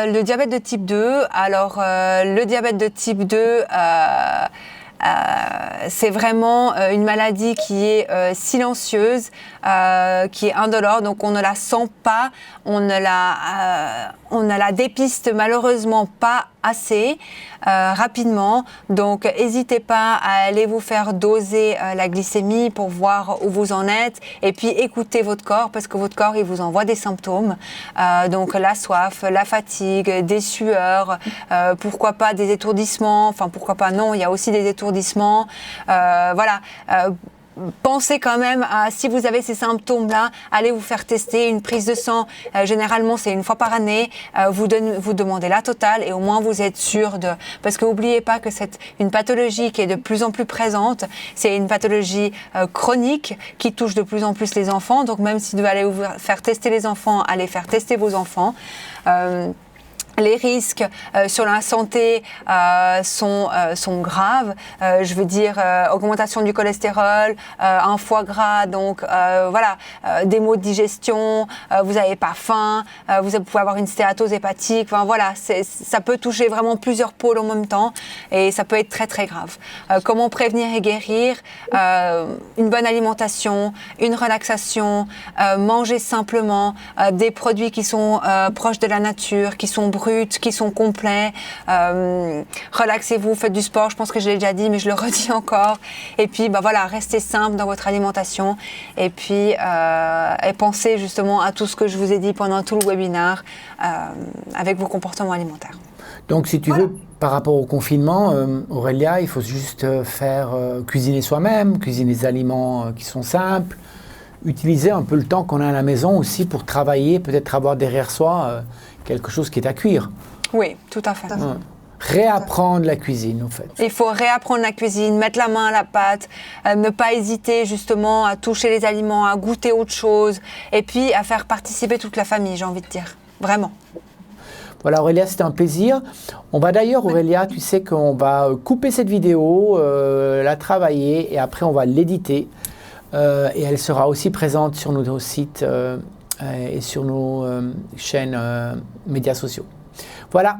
le diabète de type 2. Alors, le diabète de type 2, c'est vraiment une maladie qui est silencieuse, qui est indolore, donc on ne la sent pas, on ne la dépiste malheureusement pas assez rapidement. Donc, n'hésitez pas à aller vous faire doser la glycémie pour voir où vous en êtes et puis écoutez votre corps parce que votre corps, il vous envoie des symptômes. Donc, la soif, la fatigue, des sueurs, pourquoi pas des étourdissements. Enfin, pourquoi pas non, il y a aussi des étourdissements. Voilà. Pensez quand même à, si vous avez ces symptômes-là, allez vous faire tester une prise de sang. Généralement, c'est une fois par année. Vous demandez la totale et au moins vous êtes sûr de... Parce que n'oubliez pas que c'est une pathologie qui est de plus en plus présente. C'est une pathologie chronique qui touche de plus en plus les enfants. Donc même si vous allez vous faire tester les enfants, allez faire tester vos enfants. Les risques sur la santé sont graves. Je veux dire, augmentation du cholestérol, un foie gras, donc voilà, des maux de digestion, vous n'avez pas faim, vous pouvez avoir une stéatose hépatique. Enfin voilà, ça peut toucher vraiment plusieurs pôles en même temps et ça peut être très très grave. Comment prévenir et guérir? Une bonne alimentation, une relaxation, manger simplement, des produits qui sont proches de la nature, qui sont bruts, qui sont complets. Relaxez-vous, faites du sport, je pense que je l'ai déjà dit, mais je le redis encore. Et puis, voilà, restez simple dans votre alimentation. Et puis, et pensez justement à tout ce que je vous ai dit pendant tout le webinaire avec vos comportements alimentaires. Donc, si tu veux, par rapport au confinement, Aurélia, il faut juste faire cuisiner soi-même, cuisiner des aliments qui sont simples, utiliser un peu le temps qu'on a à la maison aussi pour travailler, peut-être avoir derrière soi quelque chose qui est à cuire. Oui, tout à fait. Réapprendre la cuisine, en fait. Il faut réapprendre la cuisine, mettre la main à la pâte, ne pas hésiter justement à toucher les aliments, à goûter autre chose, et puis à faire participer toute la famille, j'ai envie de dire. Vraiment. Voilà, Aurélia, c'était un plaisir. On va d'ailleurs, Aurélia, tu sais qu'on va couper cette vidéo, la travailler, et après on va l'éditer. Et elle sera aussi présente sur nos sites et sur nos chaînes médias sociaux. Voilà.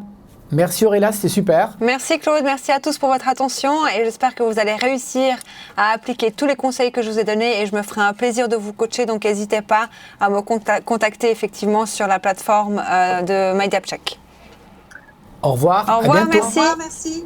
Merci Aurélia, c'était super. Merci Claude, merci à tous pour votre attention et j'espère que vous allez réussir à appliquer tous les conseils que je vous ai donnés et je me ferai un plaisir de vous coacher, donc n'hésitez pas à me contacter effectivement sur la plateforme de MyDiabCheck. Au revoir. Au revoir, à bientôt. merci. Au revoir, merci.